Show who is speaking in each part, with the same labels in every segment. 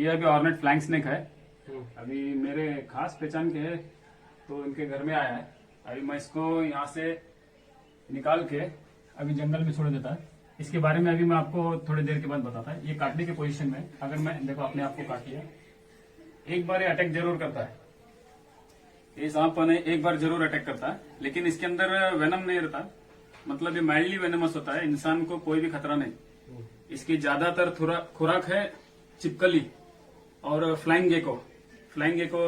Speaker 1: ये अभी ornate flank snake है। अभी मेरे खास पहचान के है, तो इनके घर में आया है। अभी मैं इसको यहाँ से निकाल के अभी जंगल में छोड़ देता है। इसके बारे में अभी मैं आपको थोड़ी देर के बाद बताता है। ये काटने की पोजीशन में, अगर मैं देखो अपने आप को काट लिया, एक बार ये अटैक जरूर करता है। ये सांप एक बार जरूर अटैक करता है, लेकिन इसके अंदर वेनम नहीं रहता। मतलब ये माइल्डली वेनमस होता है, इंसान को कोई भी खतरा नहीं। इसकी ज्यादातर खुराक है चिपकली और फ्लाइंग गेको। फ्लाइंग गेको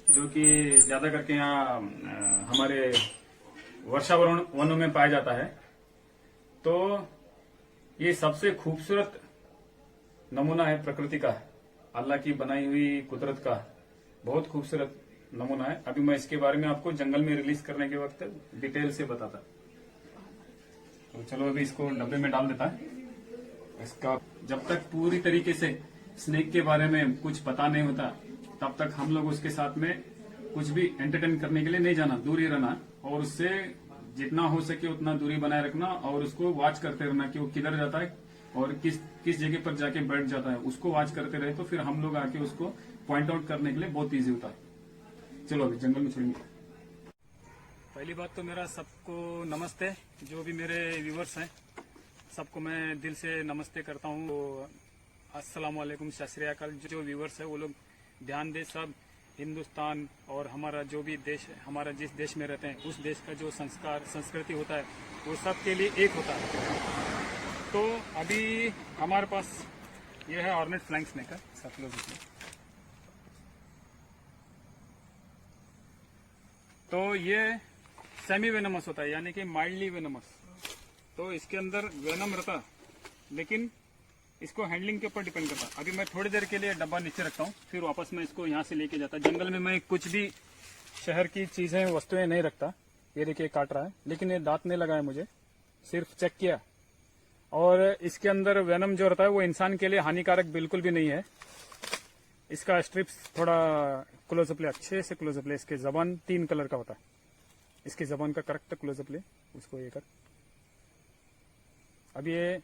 Speaker 1: जो कि ज्यादा करके यहाँ हमारे वर्षावरण वनों में पाया जाता है। तो ये सबसे खूबसूरत नमूना है प्रकृति का, अल्लाह की बनाई हुई कुदरत का बहुत खूबसूरत नमूना है। अभी मैं इसके बारे में आपको जंगल में रिलीज करने के वक्त डिटेल से बताता। तो चलो अभी इसको डब्बे में डाल देता है। इसका जब तक पूरी तरीके से स्नेक के बारे में कुछ पता नहीं होता, तब तक हम लोग उसके साथ में कुछ भी एंटरटेन करने के लिए नहीं जाना, दूर ही रहना और उससे जितना हो सके उतना दूरी बनाए रखना और उसको वॉच करते रहना कि वो किधर जाता है और किस जगह पर जाके बैठ जाता है। उसको वॉच करते रहे तो फिर हम लोग आके उसको पॉइंट आउट करने के लिए बहुत इजी होता है। चलो अभी जंगल में छोड़ेंगे। पहली बात तो मेरा सबको नमस्ते। जो भी मेरे व्यूवर्स हैं सबको मैं दिल से नमस्ते करता हूँ। तो अस्सलाम वालेकुम, सत श्री अकाल। जो व्यूवर्स है वो लोग ध्यान दे, सब हिंदुस्तान और हमारा जो भी देश, हमारा जिस देश में रहते हैं उस देश का जो संस्कार संस्कृति होता है वो सब के लिए एक होता है। तो अभी हमारे पास ये है ऑर्नेट फ्लैंक स्नेक का सब लोग इसमें। तो ये सेमी वेनमस होता है, यानी कि माइल्डली वेनमस। तो इसके अंदर वेनम रहता, लेकिन इसको हैंडलिंग के ऊपर डिपेंड करता। अभी मैं थोड़ी देर के लिए डब्बा नीचे रखता हूँ, फिर वापस मैं इसको यहाँ से लेके जाता। जंगल में मैं कुछ भी शहर की चीजें वस्तुएं नहीं रखता। ये देखिए काट रहा है, लेकिन ये दांत नहीं लगाया मुझे, सिर्फ चेक किया। और इसके अंदर वेनम जो रहता है वो इंसान के लिए हानिकारक बिल्कुल भी नहीं है। इसका स्ट्रिप्स थोड़ा क्लोजअप ले, अच्छे से क्लोजअप ले। इसके जबान 3 कलर का होता है, इसकी जबान का करेक्ट क्लोजअप ले, उसको ये कर। अब ये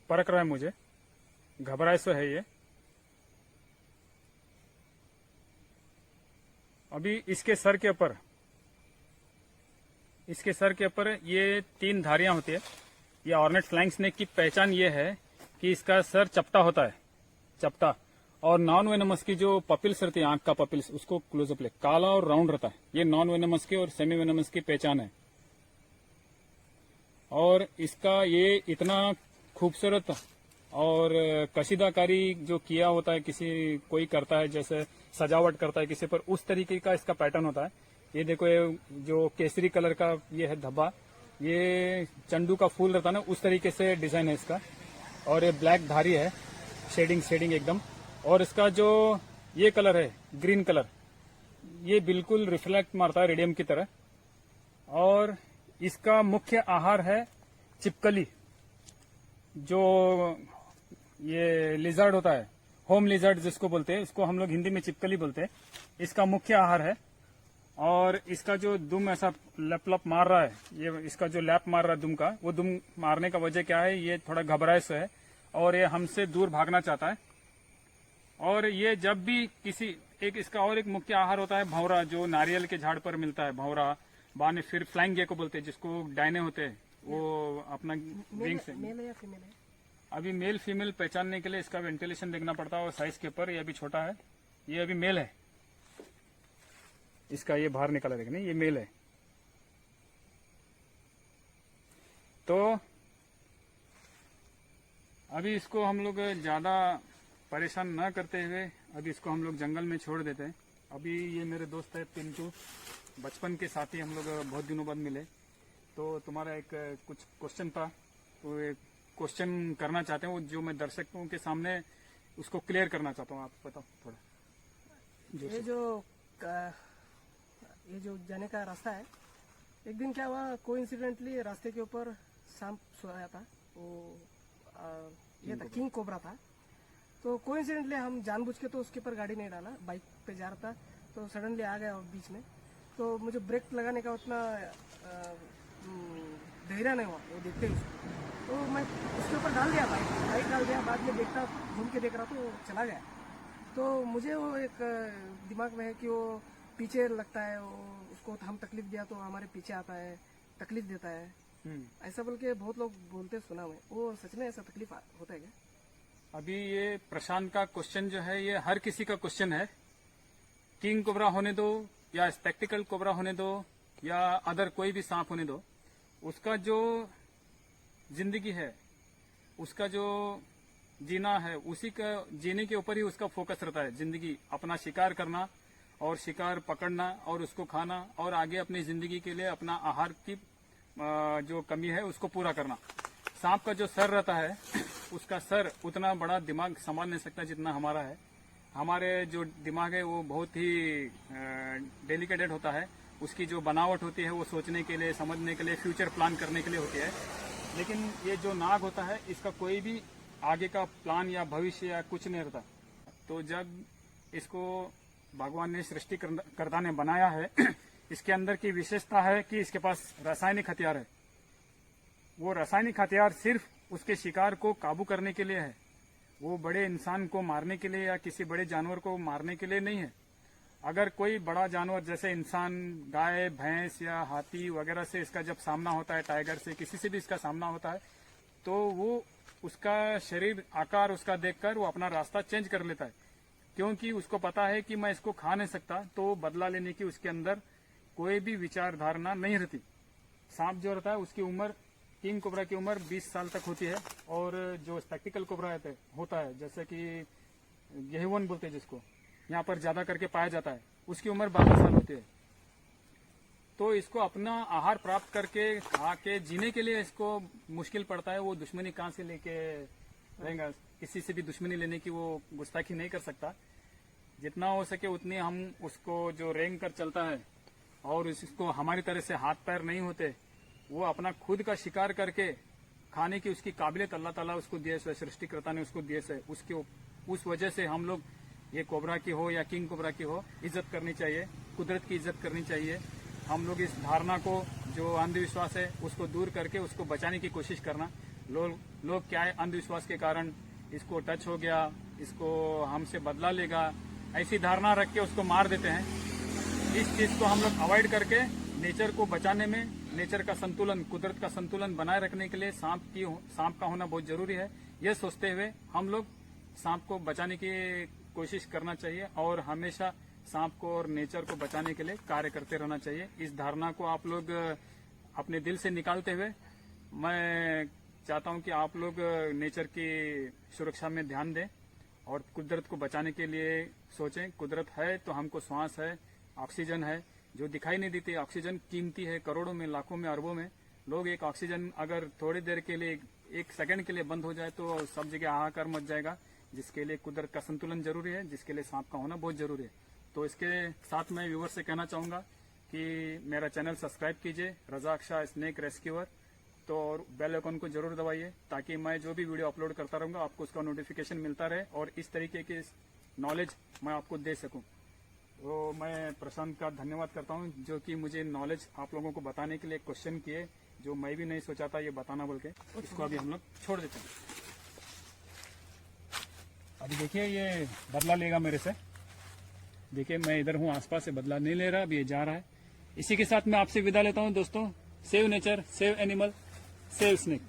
Speaker 1: परख रहा है मुझे, घबराए सो है ये। अभी इसके सर के ऊपर ये 3 धारियां होती है। ये ऑर्नेट फ्लैंक स्नेक की पहचान ये है कि इसका सर चपटा होता है, चपटा। और नॉन वेनमस की जो पपिल्स रहती है, आंख का पपिल्स, उसको क्लोजअप ले, काला और राउंड रहता है। ये नॉन वेनमस की और सेमी वेनमस की पहचान है। और इसका ये इतना खूबसूरत और कशीदाकारी जो किया होता है, कोई करता है जैसे सजावट करता है किसी पर, उस तरीके का इसका पैटर्न होता है। ये देखो, ये जो केसरी कलर का ये है धब्बा, ये चंडू का फूल रहता है ना, उस तरीके से डिजाइन है इसका। और ये ब्लैक धारी है, शेडिंग एकदम। और इसका जो ये कलर है, ग्रीन कलर, ये बिल्कुल रिफ्लेक्ट मारता है रेडियम की तरह। और इसका मुख्य आहार है चिपकली, जो ये लिजर्ड होता है, होम लिजर्ड जिसको बोलते हैं, इसको हम लोग हिंदी में चिपकली बोलते हैं। इसका मुख्य आहार है। और इसका जो दुम ऐसा लप मार रहा है, ये इसका जो लैप मार रहा है दुम का, वो दुम मारने का वजह क्या है, ये थोड़ा घबराए से है और ये हमसे दूर भागना चाहता है। और ये जब भी इसका और एक मुख्य आहार होता है भंवरा, जो नारियल के झाड़ पर मिलता है, भंवरा। बाद में फिर फ्लाइंग गेको बोलते हैं, जिसको डायने होते हैं, वो अपना विंग से।
Speaker 2: मेल है या फीमेल है?
Speaker 1: अभी मेल फीमेल पहचानने के लिए इसका वेंटिलेशन देखना पड़ता है और साइज के ऊपर। ये अभी छोटा है, ये अभी मेल है। इसका ये बाहर निकला, देखने ये मेल है। तो अभी इसको हम लोग ज्यादा परेशान न करते हुए अभी इसको हम लोग जंगल में छोड़ देते हैं। अभी ये मेरे दोस्त है पिंटू, बचपन के साथी, हम लोग बहुत दिनों बाद मिले। तो तुम्हारा एक कुछ क्वेश्चन था, तो एक क्वेश्चन करना चाहते हैं, जो मैं दर्शकों के सामने उसको क्लियर करना चाहता हूँ। आप बताओ थोड़ा।
Speaker 2: ये जो जाने का रास्ता है, एक दिन क्या हुआ, कोइंसिडेंटली रास्ते के ऊपर सांप सोया था। वो ये था, किंग कोबरा था। तो कोइंसिडेंटली हम जानबूझ के तो उसके ऊपर गाड़ी नहीं डाला, बाइक पे जा रहा था, तो सडनली आ गया बीच में। तो मुझे ब्रेक लगाने का उतना धैर्य नहीं हुआ वो देखते ही। तो मैं उसके ऊपर डाल दिया, बाइक डाल दिया। बाद में घूम के देख रहा तो वो चला गया। तो मुझे वो एक दिमाग में है कि वो पीछे लगता है, वो उसको हम तकलीफ दिया तो हमारे पीछे आता है, तकलीफ देता है, ऐसा बोल के बहुत लोग बोलते सुना मैं। वो सच में ऐसा तकलीफ होता है क्या?
Speaker 1: अभी ये प्रशांत का क्वेश्चन जो है ये हर किसी का क्वेश्चन है। किंग कोबरा होने दो या स्पेक्टिकल कोबरा होने दो या अदर कोई भी सांप होने दो, उसका जो जिंदगी है, उसका जो जीना है, उसी का जीने के ऊपर ही उसका फोकस रहता है। जिंदगी अपना शिकार करना और शिकार पकड़ना और उसको खाना और आगे अपनी जिंदगी के लिए अपना आहार की जो कमी है उसको पूरा करना। सांप का जो सर रहता है, उसका सर उतना बड़ा दिमाग संभाल नहीं सकता जितना हमारा है। हमारे जो दिमाग है वो बहुत ही डेलिकेटेड होता है। उसकी जो बनावट होती है वो सोचने के लिए, समझने के लिए, फ्यूचर प्लान करने के लिए होती है। लेकिन ये जो नाग होता है इसका कोई भी आगे का प्लान या भविष्य या कुछ नहीं रहता। तो जब इसको भगवान ने सृष्टिकर्ता ने बनाया है, इसके अंदर की विशेषता है कि इसके पास रासायनिक हथियार है। वो रासायनिक हथियार सिर्फ उसके शिकार को काबू करने के लिए है। वो बड़े इंसान को मारने के लिए या किसी बड़े जानवर को मारने के लिए नहीं है। अगर कोई बड़ा जानवर जैसे इंसान, गाय, भैंस या हाथी वगैरह से इसका जब सामना होता है, टाइगर से, किसी से भी इसका सामना होता है, तो वो उसका शरीर आकार उसका देखकर वो अपना रास्ता चेंज कर लेता है, क्योंकि उसको पता है कि मैं इसको खा नहीं सकता। तो बदला लेने की उसके अंदर कोई भी विचार धारणा नहीं रहती। सांप जो रहता है उसकी उम्र, किंग कोबरा की उम्र 20 साल तक होती है, और जो स्पेक्टिकल कोबरा होता है जैसे कि गेहवन बोलते हैं जिसको यहाँ पर ज्यादा करके पाया जाता है, उसकी उम्र 12 साल होती है। तो इसको अपना आहार प्राप्त करके खा के जीने के लिए इसको मुश्किल पड़ता है। वो दुश्मनी कहाँ से लेके रहेगा, किसी से भी दुश्मनी लेने की वो गुस्ताखी नहीं कर सकता। जितना हो सके उतनी हम उसको जो रेंग कर चलता है और इसको हमारी तरह से हाथ पैर नहीं होते, वो अपना खुद का शिकार करके खाने की उसकी काबिलियत अल्लाह ताला उसको दिए से, सृष्टिकर्ता ने उसको दिए से, उस वजह से हम लोग ये कोबरा की हो या किंग कोबरा की हो, इज्जत करनी चाहिए, कुदरत की इज्जत करनी चाहिए। हम लोग इस धारणा को, जो अंधविश्वास है, उसको दूर करके उसको बचाने की कोशिश करना। लोग क्या है, अंधविश्वास के कारण इसको टच हो गया, इसको हमसे बदला लेगा, ऐसी धारणा रख के उसको मार देते हैं। इस चीज को हम लोग अवॉइड करके नेचर को बचाने में, नेचर का संतुलन, कुदरत का संतुलन बनाए रखने के लिए सांप का होना बहुत जरूरी है। यह सोचते हुए हम लोग सांप को बचाने की कोशिश करना चाहिए और हमेशा सांप को और नेचर को बचाने के लिए कार्य करते रहना चाहिए। इस धारणा को आप लोग अपने दिल से निकालते हुए मैं चाहता हूं कि आप लोग नेचर की सुरक्षा में ध्यान दें और कुदरत को बचाने के लिए सोचें। कुदरत है तो हमको श्वास है, ऑक्सीजन है, जो दिखाई नहीं देती। ऑक्सीजन कीमती है, करोड़ों में, लाखों में, अरबों में। लोग एक ऑक्सीजन अगर थोड़ी देर के लिए, एक सेकंड के लिए बंद हो जाए तो सब जगह हाहाकार मच जाएगा, जिसके लिए कुदरत का संतुलन जरूरी है, जिसके लिए सांप का होना बहुत जरूरी है। तो इसके साथ मैं व्यूवर से कहना चाहूंगा कि मेरा चैनल सब्सक्राइब कीजिए, रज़ाक शाह स्नेक रेस्क्यूअर, तो और बेल आइकन को जरूर दबाइए ताकि मैं जो भी वीडियो अपलोड करता रहूंगा आपको उसका नोटिफिकेशन मिलता रहे और इस तरीके की नॉलेज मैं आपको दे सकूं। तो मैं प्रशांत का धन्यवाद करता हूं जो कि मुझे नॉलेज आप लोगों को बताने के लिए क्वेश्चन किए, जो मैं भी नहीं सोचा था ये बताना बोल के। इसको अभी हम लोग छोड़ देते हैं। अभी देखिए ये बदला लेगा मेरे से। देखिए मैं इधर हूँ, आसपास से बदला नहीं ले रहा, अभी ये जा रहा है। इसी के साथ मैं आपसे विदा लेता हूँ दोस्तों। Save nature, save animal, save snake.